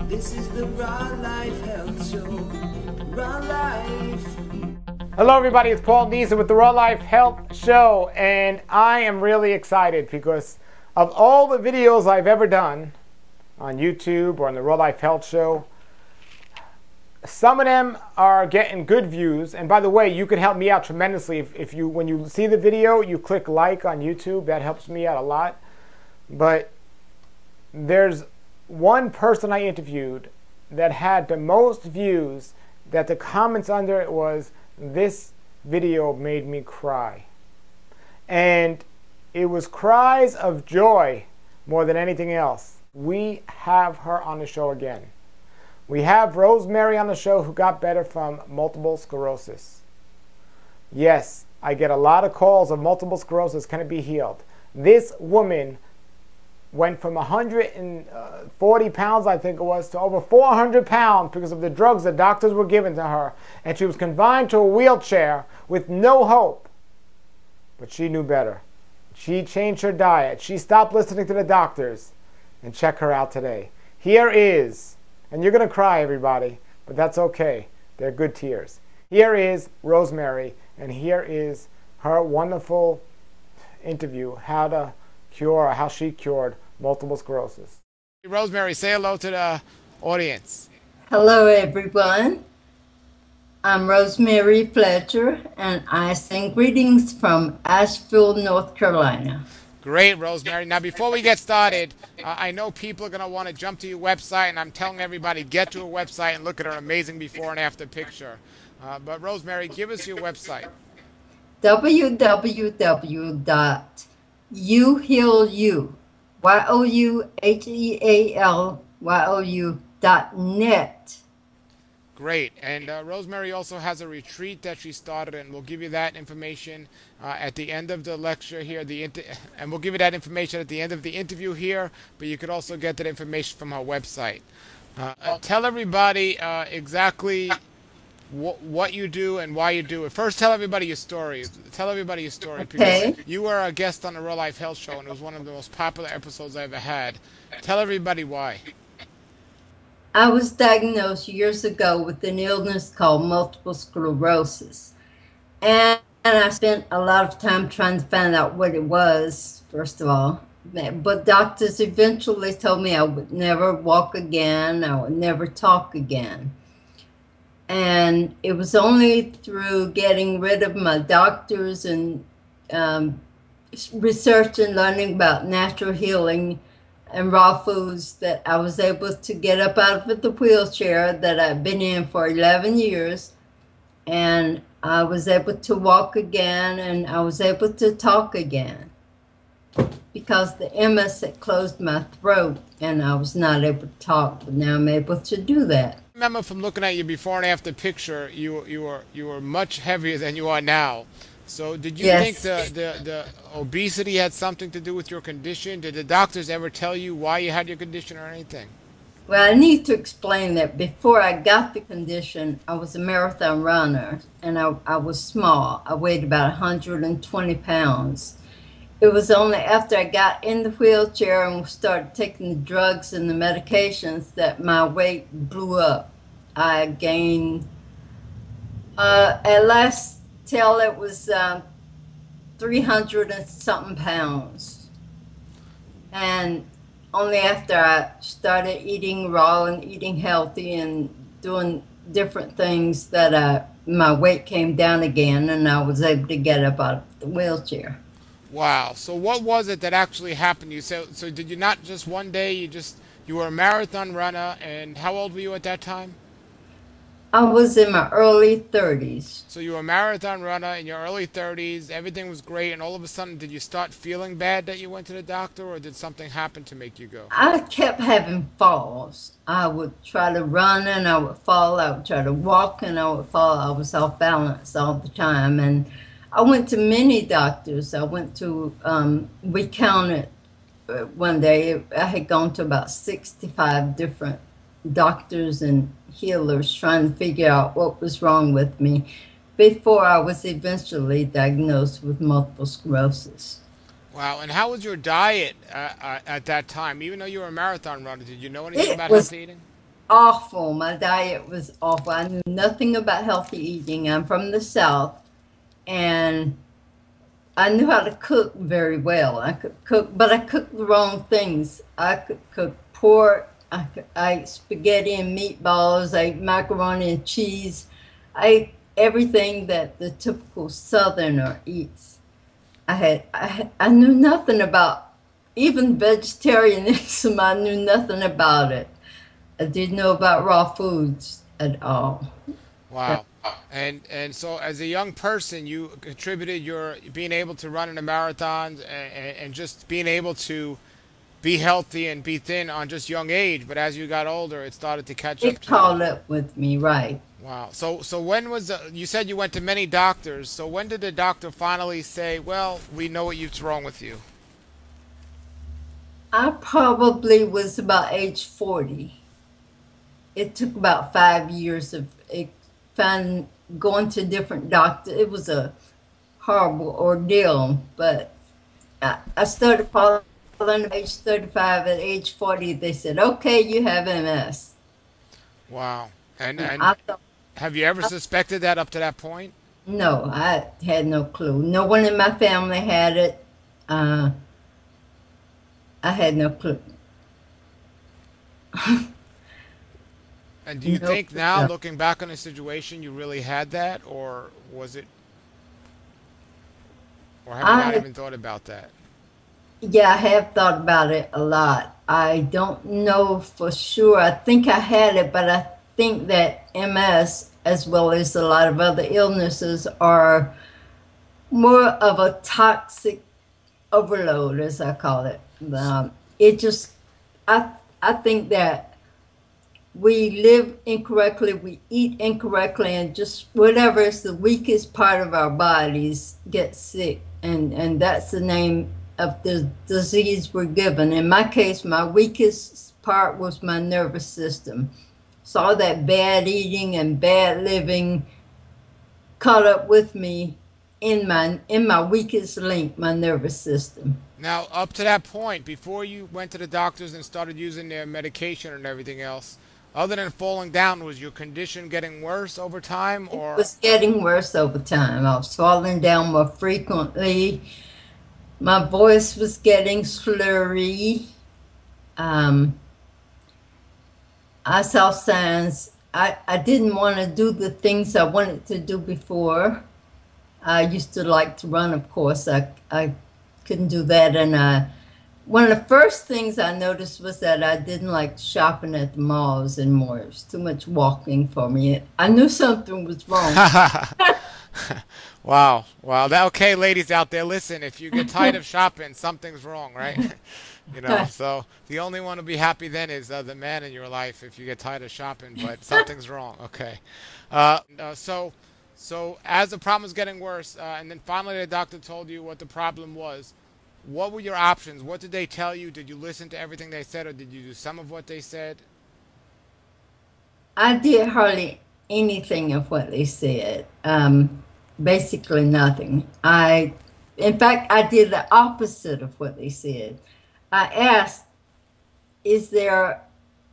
This is the Raw Life Health Show. Raw Life. Hello everybody, it's Paul Deezer with the Raw Life Health Show, and I am really excited because of all the videos I've ever done on YouTube or on the Raw Life Health Show. Some of them are getting good views, and by the way, you can help me out tremendously if you, when you see the video, you click like on YouTube. That helps me out a lot. But there's one person I interviewed that had the most views, that the comments under it was, "This video made me cry." And it was cries of joy more than anything else. We have her on the show again. We have Rosemary on the show who got better from multiple sclerosis. Yes, I get a lot of calls of multiple sclerosis. Can it be healed? This woman went from 140 pounds, I think it was, to over 400 pounds because of the drugs the doctors were giving to her. And she was confined to a wheelchair with no hope. But she knew better. She changed her diet. She stopped listening to the doctors. And check her out today. Here is, and you're going to cry, everybody, but that's okay. They're good tears. Here is Rosemary, and here is her wonderful interview, how to cure, or how she cured multiple sclerosis. Rosemary, say hello to the audience. Hello, everyone. I'm Rosemary Fletcher, and I send greetings from Asheville, North Carolina. Great, Rosemary. Now, before we get started, I know people are going to want to jump to your website, and I'm telling everybody, get to a website and look at her amazing before and after picture. But Rosemary, give us your website. youhealyou.net. Great. And Rosemary also has a retreat that she started, and we'll give you that information at the end of the lecture here. And we'll give you that information at the end of the interview here, but you could also get that information from her website. Tell everybody exactly what you do and why you do it. First, tell everybody your story. Tell everybody your story. Okay. Because you were a guest on the Real Life Health Show, and it was one of the most popular episodes I ever had. Tell everybody why. I was diagnosed years ago with an illness called multiple sclerosis. And I spent a lot of time trying to find out what it was, first of all. But doctors eventually told me I would never walk again, I would never talk again. And it was only through getting rid of my doctors and research and learning about natural healing and raw foods that I was able to get up out of the wheelchair that I've been in for 11 years. And I was able to walk again, and I was able to talk again because the MS had closed my throat and I was not able to talk, but now I'm able to do that. I remember from looking at you before and after picture, you were much heavier than you are now. So did you think the obesity had something to do with your condition? Did the doctors ever tell you why you had your condition or anything? Well, I need to explain that before I got the condition, I was a marathon runner, and I was small. I weighed about 120 pounds. It was only after I got in the wheelchair and started taking the drugs and the medications that my weight blew up. I gained, at last till it was 300 and something pounds. And only after I started eating raw and eating healthy and doing different things that my weight came down again, and I was able to get up out of the wheelchair. Wow. So what was it that actually happened? You said, so did you not just one day, you were a marathon runner, and how old were you at that time? I was in my early 30s. So you were a marathon runner in your early 30s, everything was great, and all of a sudden, did you start feeling bad that you went to the doctor, or did something happen to make you go? I kept having falls. I would try to run and I would fall. I would try to walk and I would fall. I was off balance all the time. And I went to many doctors. I went to, we counted one day, I had gone to about 65 different doctors and healers trying to figure out what was wrong with me before I was eventually diagnosed with multiple sclerosis. Wow. And how was your diet at that time? Even though you were a marathon runner, did you know anything about healthy eating? awful. My diet was awful. I knew nothing about healthy eating. I'm from the South, and I knew how to cook very well. I could cook, but I cooked the wrong things. I could cook pork. I ate spaghetti and meatballs. I ate macaroni and cheese. I ate everything that the typical Southerner eats. I knew nothing about even vegetarianism. I knew nothing about it. I didn't know about raw foods at all. Wow. And so as a young person, you contributed your being able to run in a marathon and just being able to be healthy and be thin on just young age. But as you got older, it started to catch up It to you. caught up with me, right? Wow. So when was you said you went to many doctors. So when did the doctor finally say, "Well, we know what's wrong with you"? I probably was about age 40. It took about 5 years of going to different doctors. It was a horrible ordeal, but I started following at age 35. At age 40, they said, okay, you have MS. Wow. And And I thought, have you ever suspected that up to that point? no, I had no clue. No one in my family had it. Uh, I had no clue. And do you No think now, clue. looking back on the situation, you really had that, or was it, or have you not I even thought about that? Yeah, I have thought about it a lot. I don't know for sure. I think I had it, but I think that MS, as well as a lot of other illnesses, are more of a toxic overload, as I call it. It just, I, I think that we live incorrectly, we eat incorrectly, and just whatever is the weakest part of our bodies gets sick. And that's the name of the disease we're given. In my case, my weakest part was my nervous system. So all that bad eating and bad living caught up with me in my weakest link, my nervous system. Now, up to that point, before you went to the doctors and started using their medication and everything else, other than falling down, was your condition getting worse over time, It or? was getting worse over time. I was falling down more frequently. My voice was getting slurry. Um, I saw signs. I didn't want to do the things I wanted to do before. I used to like to run, of course. I couldn't do that. And one of the first things I noticed was that I didn't like shopping at the malls anymore. It was too much walking for me. I knew something was wrong. Wow, wow. That, okay, ladies out there, listen, if you get tired of shopping, something's wrong, right? You know, so the only one to be happy then is the man in your life if you get tired of shopping, but something's wrong. Okay. So as the problem was getting worse, and then finally the doctor told you what the problem was, what were your options? What did they tell you? Did you listen to everything they said, or did you do some of what they said? I did hardly anything of what they said. Basically nothing. In fact, I did the opposite of what they said. I asked, is there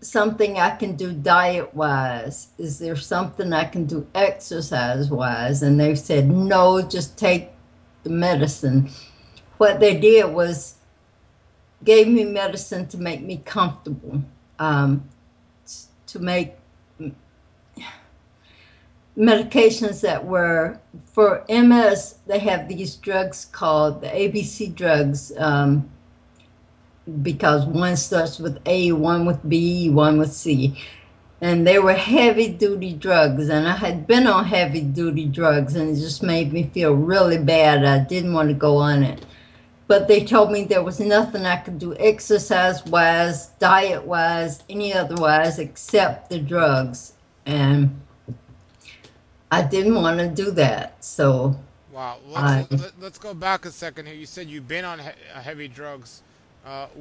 something I can do diet wise? Is there something I can do exercise wise? And they said, no, just take the medicine. What they did was gave me medicine to make me comfortable, to make medications that were for MS. They have these drugs called the ABC drugs, because one starts with A, one with B, one with C. And they were heavy duty drugs. And I had been on heavy duty drugs, and it just made me feel really bad. I didn't want to go on it. But they told me there was nothing I could do exercise wise, diet wise, any otherwise except the drugs. And I didn't want to do that. So Wow. I, Let's go back a second here. You said you've been on heavy drugs.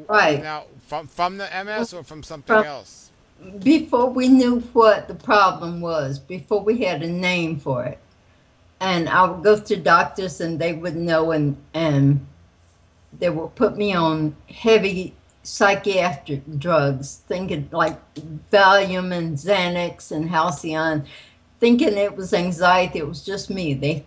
right. Now, from the MS or from something From else? before we knew what the problem was, before we had a name for it. And I would go to doctors and they would know, and they would put me on heavy psychiatric drugs, thinking like Valium and Xanax and Halcyon, thinking it was anxiety. It was just me.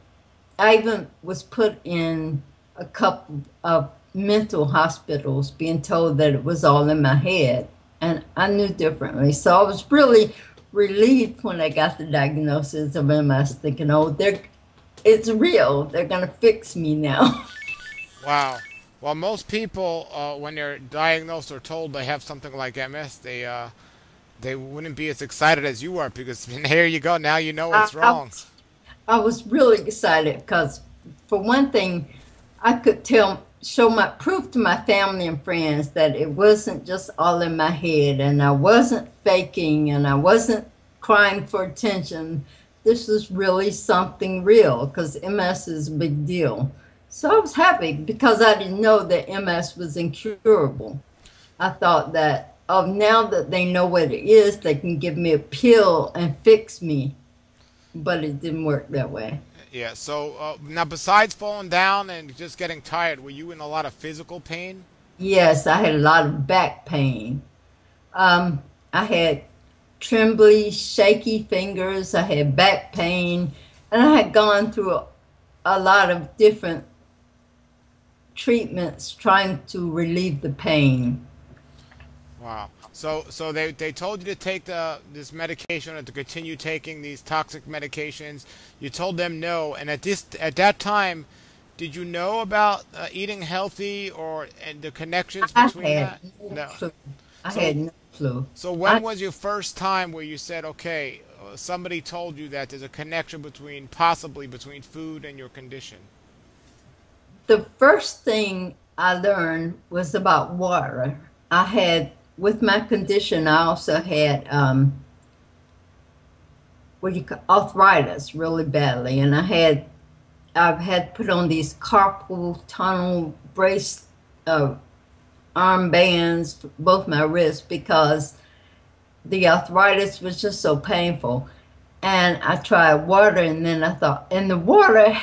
I even was put in a couple of mental hospitals being told that it was all in my head, and I knew differently. So I was really relieved when I got the diagnosis of MS, thinking, oh, it's real. They're going to fix me now. Wow. Well, most people, when they're diagnosed or told they have something like MS, they wouldn't be as excited as you are because here you go. Now you know I, what's I, wrong. I was really excited because, for one thing, I could show my proof to my family and friends that it wasn't just all in my head, and I wasn't faking, and I wasn't crying for attention. This is really something real because MS is a big deal. So I was happy because I didn't know that MS was incurable. I thought that, oh, now that they know what it is, they can give me a pill and fix me. But it didn't work that way. Yeah. So now, besides falling down and just getting tired, were you in a lot of physical pain? Yes, I had a lot of back pain. I had trembly, shaky fingers. I had back pain. And I had gone through a lot of different treatments trying to relieve the pain. Wow. So they told you to take this medication or to continue taking these toxic medications. You told them no, and at that time, did you know about eating healthy or and the connections I between had that? no No. clue. I had So no clue. so I, when was your first time where you said, okay, somebody told you that there's a connection between possibly between food and your condition? the first thing I learned was about water. I had, with my condition, I also had what do you call arthritis really badly, and I've had put on these carpal tunnel brace armbands for both my wrists because the arthritis was just so painful. And I tried water, and then I thought, and the water,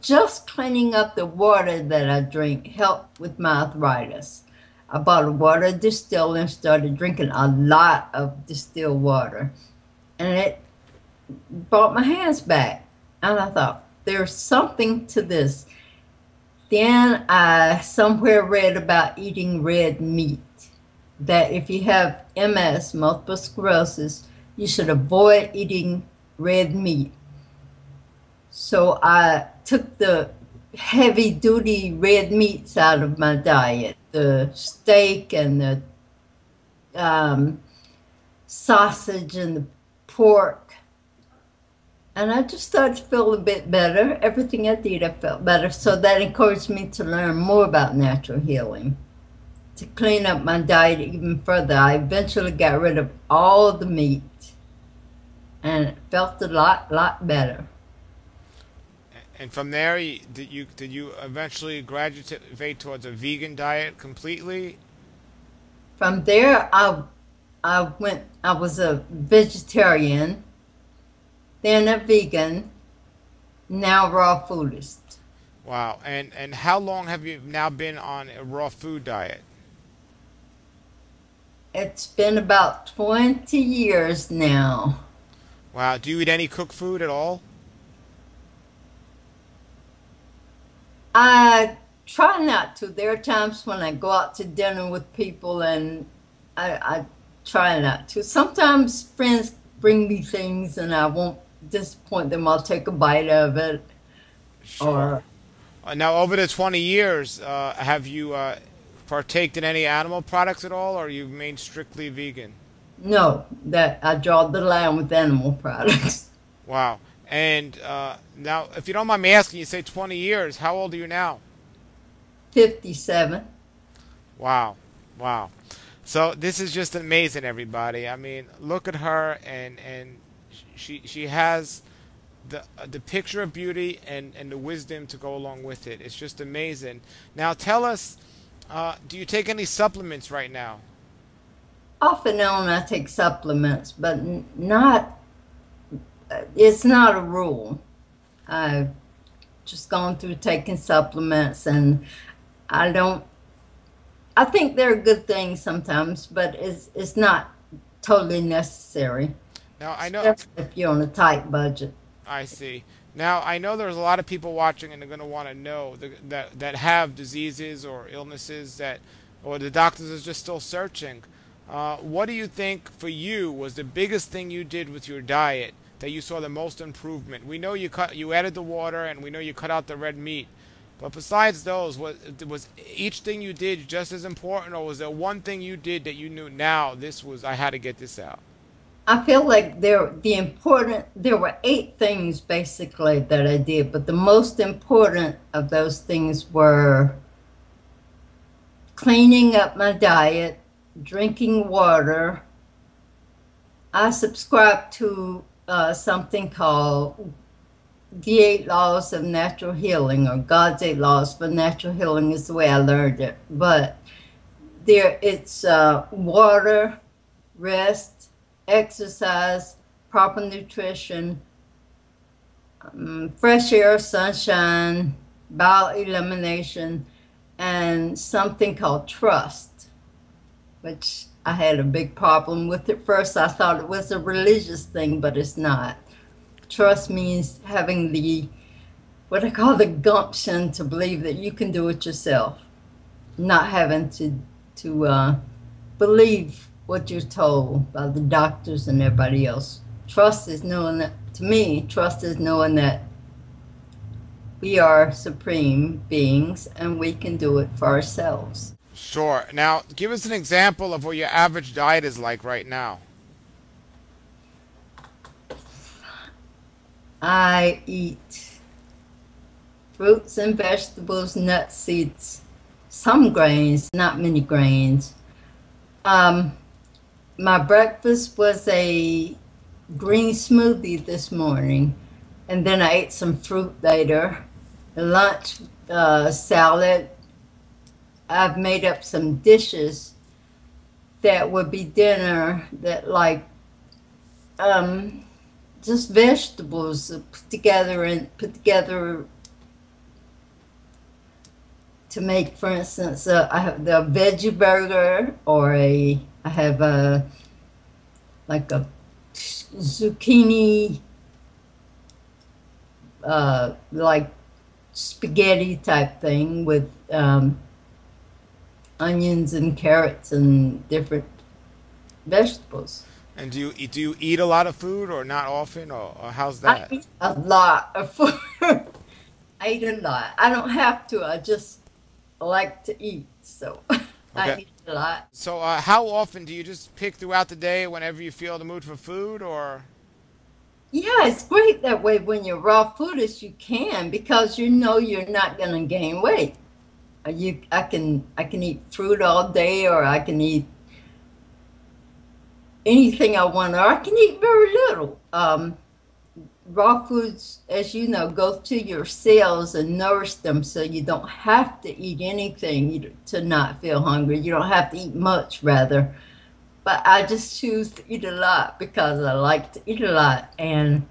just cleaning up the water that I drink helped with my arthritis. I bought a water distiller and started drinking a lot of distilled water, and it brought my hands back. And I thought, there's something to this. Then I somewhere read about eating red meat, that if you have MS, multiple sclerosis, you should avoid eating red meat. So I took the heavy duty red meats out of my diet, the steak and the sausage and the pork. And I just started to feel a bit better. Everything I did, I felt better. So that encouraged me to learn more about natural healing, to clean up my diet even further. I eventually got rid of all the meat and it felt a lot better. And from there, did you eventually graduate towards a vegan diet completely? From there, I was a vegetarian, then a vegan, now raw foodist. Wow. And how long have you now been on a raw food diet? It's been about 20 years now. Wow. Do you eat any cooked food at all? I try not to. There are times when I go out to dinner with people and I try not to. Sometimes friends bring me things and I won't disappoint them. I'll take a bite of it. Sure. Or Now, over the 20 years, have you partaked in any animal products at all, or you remained strictly vegan? no, that I draw the line with animal products. Wow. And now, if you don't mind me asking, you say 20 years. How old are you now? 57. Wow. Wow. So this is just amazing, everybody. I mean, look at her, and she has the picture of beauty and the wisdom to go along with it. It's just amazing. Now, tell us, do you take any supplements right now? Off and on, I take supplements, but not. It's not a rule. I've just gone through taking supplements, and I don't I think they're good things sometimes, but it's not totally necessary, Now, I know, especially if you're on a tight budget. I see. Now, I know there's a lot of people watching and they're going to want to know that have diseases or illnesses that, or the doctors are just still searching. What do you think for you was the biggest thing you did with your diet that you saw the most improvement? We know you added the water, and we know you cut out the red meat. But besides those, was each thing you did just as important, or was there one thing you did that you knew now I had to get this out? I feel like there were 8 things basically that I did, but the most important of those things were cleaning up my diet, drinking water. I subscribe to something called the 8 Laws of Natural Healing, or God's 8 Laws for Natural Healing is the way I learned it. But it's water, rest, exercise, proper nutrition, fresh air, sunshine, bowel elimination, and something called trust, which I had a big problem with at first. I thought it was a religious thing, but it's not. Trust means having what I call the gumption to believe that you can do it yourself, not having to believe what you're told by the doctors and everybody else. Trust is knowing that, to me, trust is knowing that we are supreme beings and we can do it for ourselves. Sure. Now, give us an example of what your average diet is like right now. I eat fruits and vegetables, nuts, seeds, some grains, not many grains. My breakfast was a green smoothie this morning, and then I ate some fruit later. Lunch, salad. I've made up some dishes that would be dinner that just vegetables put together to make, for instance, I have the veggie burger, or I have like a zucchini, like spaghetti type thing with onions and carrots and different vegetables. And do you eat a lot of food, or not often, or how's that? I eat a lot of food. I eat a lot. I don't have to. I just like to eat, so I Okay. eat a lot. So, how often do you just pick throughout the day whenever you feel the mood for food, or? Yeah, it's great that way when you're raw foodish. You can, because you know you're not going to gain weight. I can eat fruit all day, or I can eat anything I want, or I can eat very little. Raw foods, as you know, go to your cells and nourish them, so you don't have to eat anything to not feel hungry. You don't have to eat much, rather. But I just choose to eat a lot because I like to eat a lot, and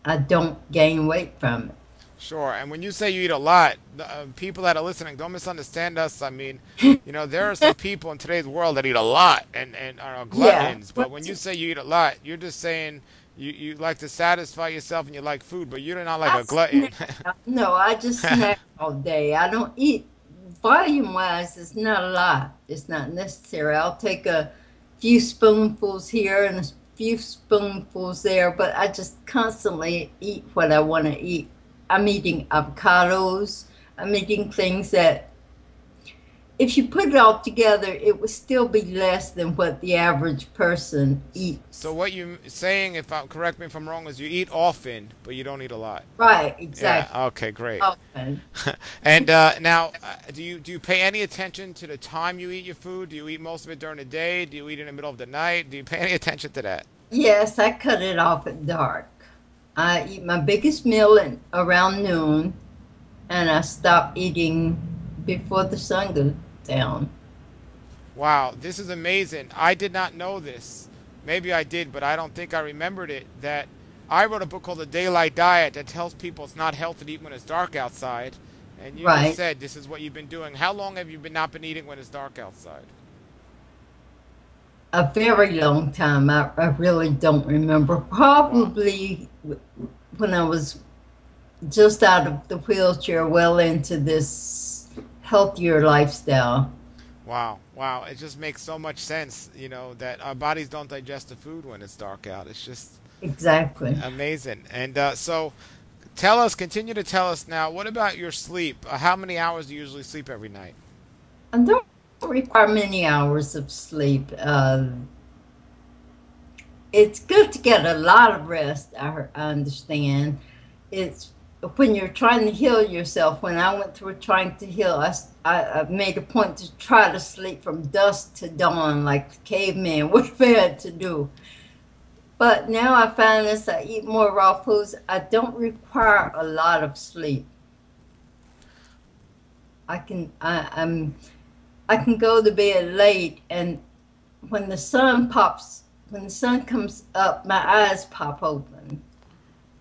I don't gain weight from it. Sure. And when you say you eat a lot, people that are listening, don't misunderstand us. I mean, there are some people in today's world that eat a lot and are gluttons. But when you say you eat a lot, you're just saying you like to satisfy yourself and you like food, but you're not like I a glutton. No, I just snack all day. I don't eat volume-wise. It's not a lot. It's not necessary. I'll take a few spoonfuls here and a few spoonfuls there, but I just constantly eat what I want to eat. I'm eating avocados. I'm eating things that, if you put it all together, it would still be less than what the average person eats. So what you're saying, correct me if I'm wrong, is you eat often, but you don't eat a lot. Right, exactly. Yeah. Okay. Great. Often. And now, do you pay any attention to the time you eat your food? Do you eat most of it during the day? Do you eat in the middle of the night? Do you pay any attention to that? Yes, I cut it off at dark. I eat my biggest meal around noon, and I stop eating before the sun goes down. Wow, this is amazing. I did not know this. Maybe I did, but I don't think I remembered it. I wrote a book called The Daylight Diet that tells people it's not healthy to eat when it's dark outside. And you just Right. said this is what you've been doing. How long have you been not been eating when it's dark outside? A very long time. I really don't remember. Wow. Probably when I was just out of the wheelchair, well into this healthier lifestyle. Wow. Wow. It just makes so much sense, you know, that our bodies don't digest the food when it's dark out. It's just Exactly. amazing. And so tell us, continue to tell us now, what about your sleep? How many hours do you usually sleep every night? I don't require many hours of sleep. It's good to get a lot of rest, I understand. It's when you're trying to heal yourself. When I went through trying to heal, I made a point to try to sleep from dusk to dawn, like cavemen would have had to do. But now I find as I eat more raw foods, I don't require a lot of sleep. I can go to bed late, and when the sun pops, when the sun comes up, my eyes pop open.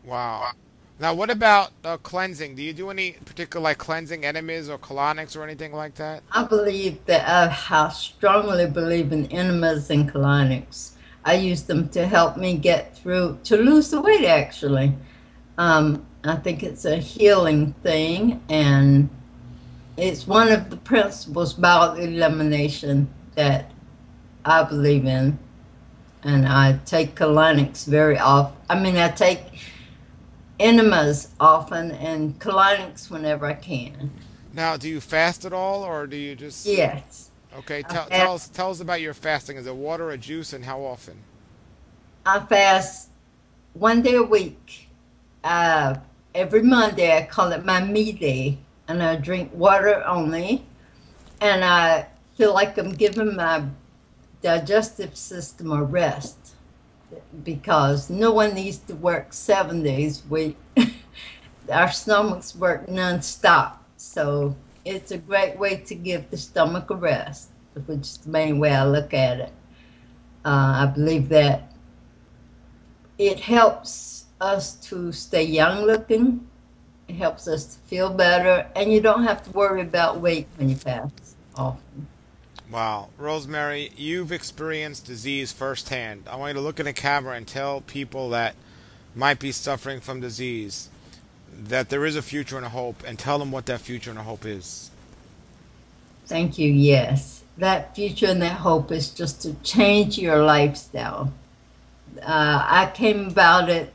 Wow. Now, what about cleansing? Do you do any particular like cleansing enemas or colonics or anything like that? I believe that I strongly believe in enemas and colonics. I use them to help me get through, to lose the weight actually. I think it's a healing thing, and it's one of the principles about elimination that I believe in. And I take colonics very often. I mean, I take enemas often and colonics whenever I can. Now, do you fast at all, or do you just? Yes. Okay, I tell us about your fasting. Is it water or juice, and how often? I fast 1 day a week. Uh, every Monday, I call it my me day, and I drink water only. And I feel like I'm giving my digestive system a rest because no one needs to work 7 days a week. Our stomachs work nonstop. So it's a great way to give the stomach a rest, which is the main way I look at it. I believe that it helps us to stay young looking. It helps us to feel better, and you don't have to worry about weight when you fast often. Wow, Rosemary, you've experienced disease firsthand. I want you to look in the camera and tell people that might be suffering from disease that there is a future and a hope, and tell them what that future and a hope is. Thank you. Yes. That future and that hope is just to change your lifestyle. I came about it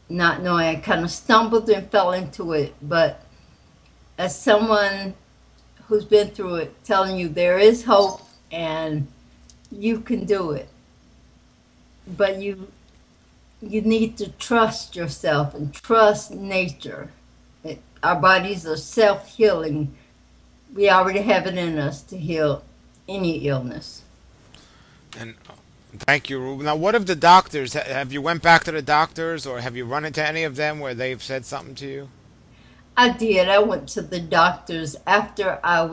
not knowing. I kind of stumbled and fell into it. But as someone who's been through it, telling you there is hope and you can do it. But you need to trust yourself and trust nature. Our bodies are self-healing. We already have it in us to heal any illness. And thank you, Ruben. Now, what of the doctors? Have you went back to the doctors, or have you run into any of them where they've said something to you? I did. I went to the doctors after I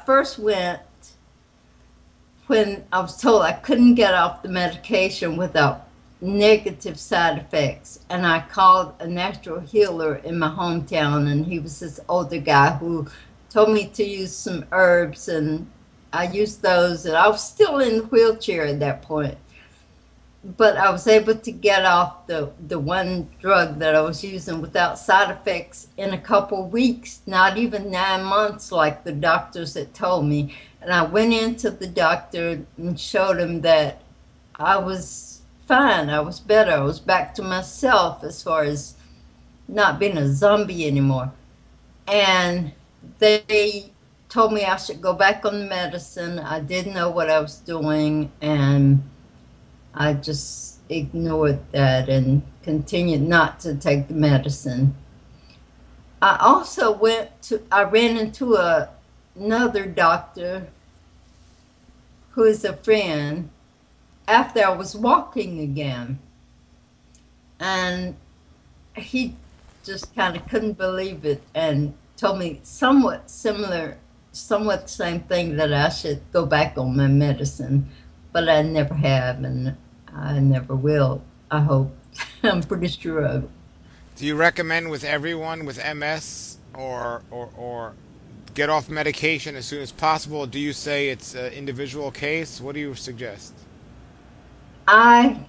first went when I was told I couldn't get off the medication without negative side effects. And I called a natural healer in my hometown, and he was this older guy who told me to use some herbs, and I used those, and I was still in the wheelchair at that point. But I was able to get off the one drug that I was using without side effects in a couple weeks, not even 9 months like the doctors had told me. And I went into the doctor and showed him that I was fine. I was better. I was back to myself as far as not being a zombie anymore. And they told me I should go back on the medicine. I didn't know what I was doing, and I just ignored that and continued not to take the medicine. I also I ran into another doctor who is a friend after I was walking again. And he just kind of couldn't believe it and told me somewhat the same thing, that I should go back on my medicine. But I never have, and I never will, I hope. I'm pretty sure of it. Do you recommend with everyone with MS or get off medication as soon as possible? Do you say it's an individual case? What do you suggest? I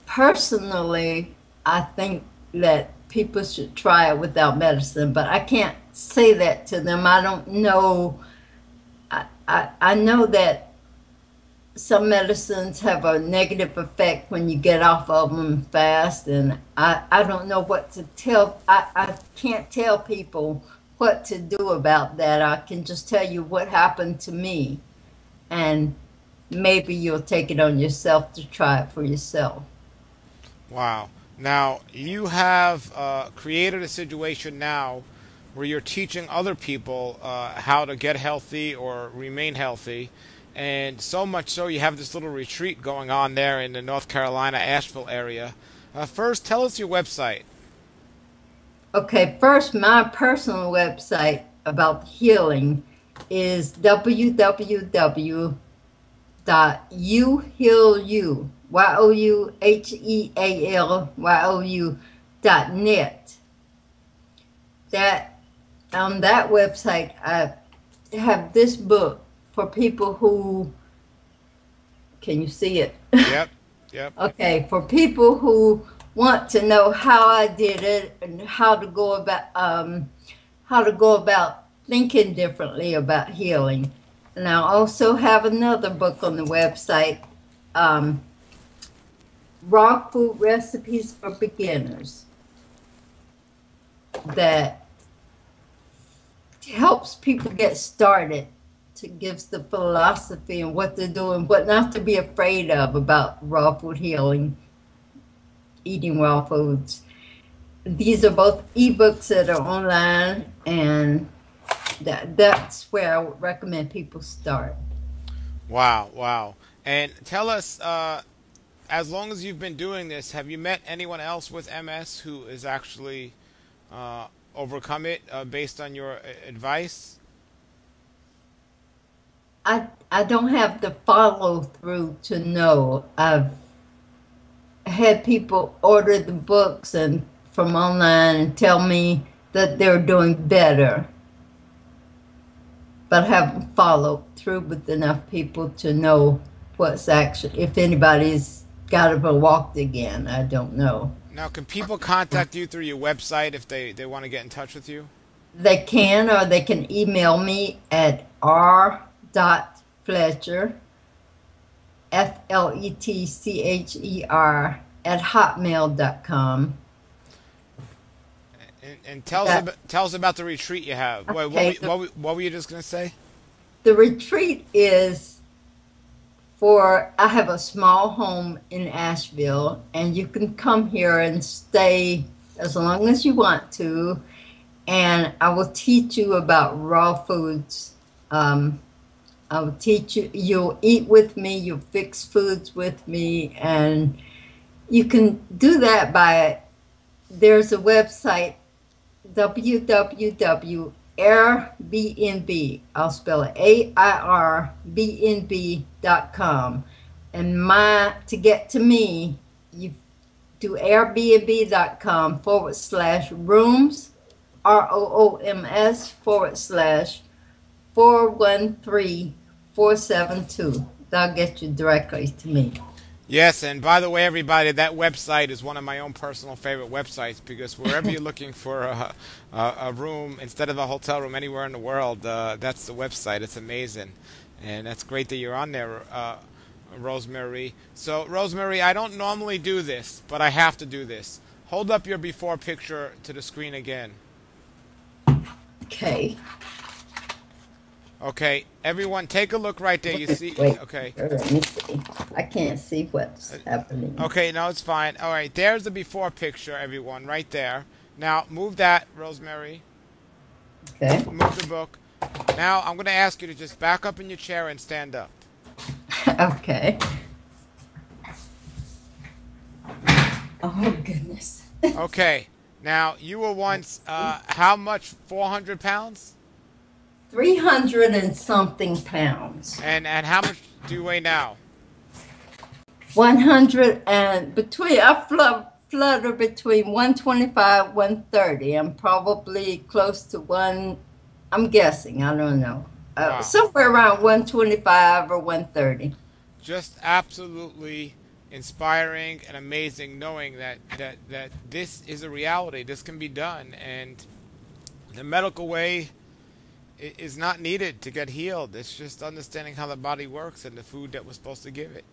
personally, I think that people should try it without medicine, but I can't say that to them. I don't know. I know that some medicines have a negative effect when you get off of them fast, and I don't know what to tell. I can't tell people what to do about that. I can just tell you what happened to me, and maybe you'll take it on yourself to try it for yourself. Wow. Now, you have created a situation now where you're teaching other people how to get healthy or remain healthy. And so much so, you have this little retreat going on there in the North Carolina, Asheville area. First, tell us your website. Okay, first, my personal website about healing is www.youhealyou, youhealyou.net. That on that website, I have this book for people who, can you see it? Yep, yep. Okay, for people who want to know how I did it and how to go about thinking differently about healing. And I also have another book on the website, Raw Food Recipes for Beginners, that helps people get started, to gives the philosophy and what to do and what not to be afraid of about raw food healing, eating raw foods. These are both ebooks that are online, and that's where I would recommend people start. Wow, wow. And tell us, as long as you've been doing this, have you met anyone else with MS who is actually overcome it based on your advice? I don't have the follow through to know. I've had people order the books and from online and tell me that they're doing better, but haven't followed through with enough people to know what's actually, if anybody's got up and walked again. I don't know. Now, can people contact you through your website if they want to get in touch with you? They can, or they can email me at r.fletcher, FLETCHER, at hotmail.com. And tell us about the retreat you have. Okay, What were you just going to say? The retreat is for, I have a small home in Asheville, and you can come here and stay as long as you want to, and I will teach you about raw foods. I will teach you, you'll eat with me, you'll fix foods with me, and you can do that by, there's a website, www.airbnb, I'll spell it AIRBNB.com. And to get to me, you do airbnb.com/rooms, ROOMS/413-472. That'll get you directly to me. Yes, and by the way, everybody, that website is one of my own personal favorite websites, because wherever you're looking for a room instead of a hotel room anywhere in the world, that's the website. It's amazing. And that's great that you're on there, Rosemary. So, Rosemary, I don't normally do this, but I have to do this. Hold up your before picture to the screen again. Okay. Okay, everyone, take a look right there. You see? Wait, okay. let me see. I can't see what's happening. Okay, no, it's fine. All right, there's the before picture, everyone, right there. Now, move that, Rosemary. Okay. Move the book. Now, I'm going to ask you to just back up in your chair and stand up. Okay. Oh, goodness. Okay. Now, you were once, how much? 400 pounds? 300 and something pounds. And how much do you weigh now? 100 and between, I flutter between 125, 130. I'm probably close to I'm guessing, I don't know. Wow. Somewhere around 125 or 130. Just absolutely inspiring and amazing knowing that this is a reality. This can be done, and the medical way is not needed to get healed. It's just understanding how the body works and the food that we're supposed to give it.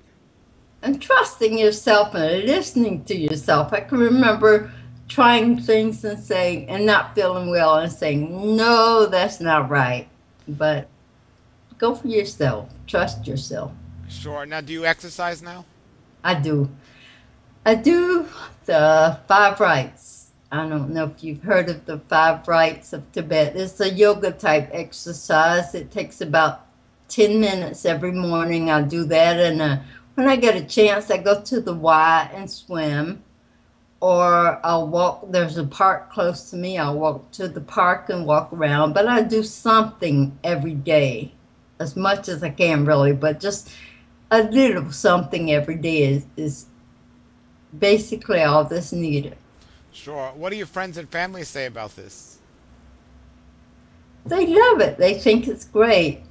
And trusting yourself and listening to yourself. I can remember trying things and not feeling well and saying, no, that's not right. But go for yourself. Trust yourself. Sure. Now, do you exercise now? I do. I do the 5 rites. I don't know if you've heard of the 5 rites of Tibet. It's a yoga type exercise. It takes about 10 minutes every morning. I do that, and when I get a chance, I go to the Y and swim, or I'll walk. There's a park close to me. I'll walk to the park and walk around, but I do something every day, as much as I can really, but just a little something every day is basically all that's needed. Sure. What do your friends and family say about this? They love it. They think it's great.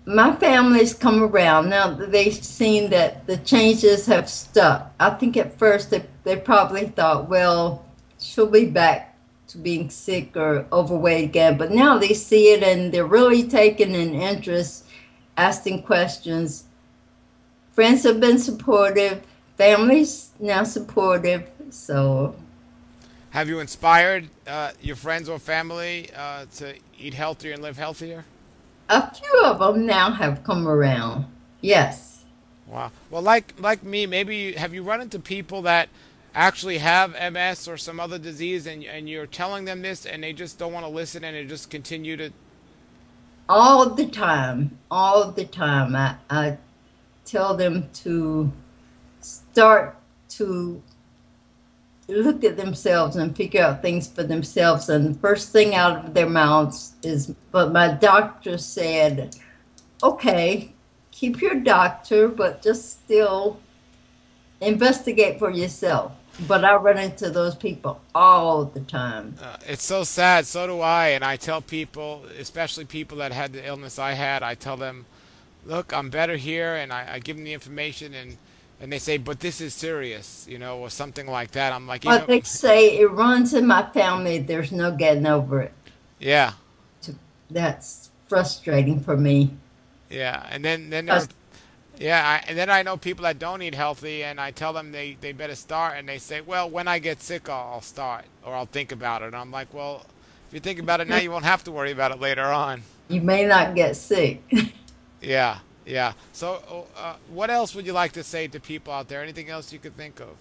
My family's come around. Now they've seen that the changes have stuck. I think at first they probably thought, well, she'll be back to being sick or overweight again. But now they see it and they're really taking an interest, asking questions. Friends have been supportive. Family's now supportive. So, have you inspired your friends or family to eat healthier and live healthier? A few of them now have come around. Yes. Wow. Well, like me, maybe have you run into people that actually have MS or some other disease, and you're telling them this, and they just don't want to listen, and they just continue to? All the time. All the time. I tell them to start to look at themselves and figure out things for themselves. And the first thing out of their mouths is, but my doctor said, okay, keep your doctor, but just still investigate for yourself. But I run into those people all the time. It's so sad. So do I. And I tell people, especially people that had the illness I had, I tell them, look, I'm better here. And I give them the information, and they say, but this is serious, or something like that. I'm like, But they say it runs in my family. There's no getting over it. Yeah. That's frustrating for me. Yeah. And then and then I know people that don't eat healthy, and I tell them they better start, and they say, well, when I get sick, I'll start, or I'll think about it. And I'm like, well, if you think about it now, you won't have to worry about it later on. You may not get sick. Yeah. Yeah. So what else would you like to say to people out there? Anything else you could think of?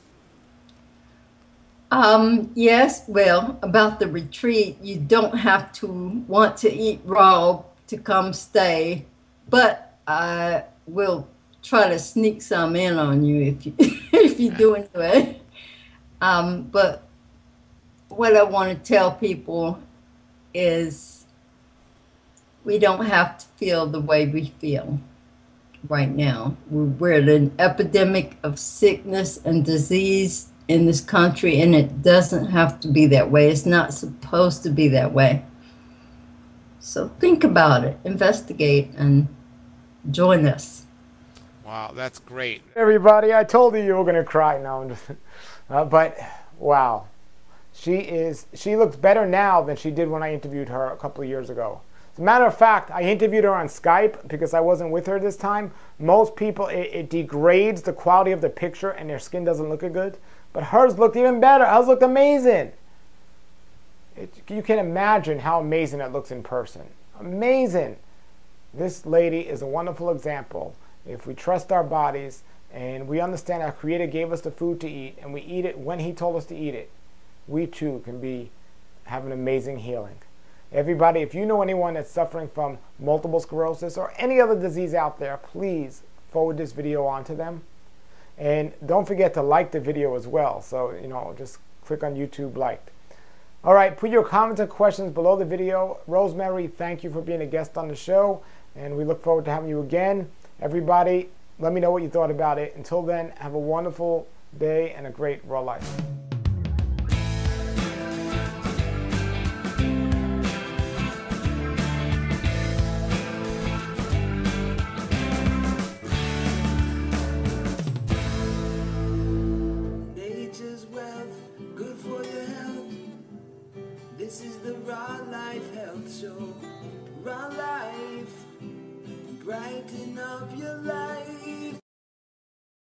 Yes, well, about the retreat, you don't have to want to eat raw to come stay, but I will try to sneak some in on you if you do anyway. But what I want to tell people is we don't have to feel the way we feel right now. We're at an epidemic of sickness and disease in this country, and it doesn't have to be that way. It's not supposed to be that way. So think about it, investigate, and join us. Wow, that's great. Everybody, I told you were going to cry. No, but wow. She looks better now than she did when I interviewed her a couple of years ago. As a matter of fact, I interviewed her on Skype because I wasn't with her this time. Most people, it degrades the quality of the picture and their skin doesn't look good. But hers looked even better. Hers looked amazing. You can imagine how amazing it looks in person. Amazing. This lady is a wonderful example. If we trust our bodies and we understand our Creator gave us the food to eat and we eat it when He told us to eat it, we too can have an amazing healing. Everybody, if you know anyone that's suffering from multiple sclerosis or any other disease out there, please forward this video on to them. And don't forget to like the video as well. So, just click on YouTube liked. All right, put your comments and questions below the video. Rosemary, thank you for being a guest on the show. And we look forward to having you again. Everybody, Let me know what you thought about it. Until then, have a wonderful day and a great raw life. Nature's wealth, good for your health. This is the Raw Life Health Show. Raw Life, brighten up your life.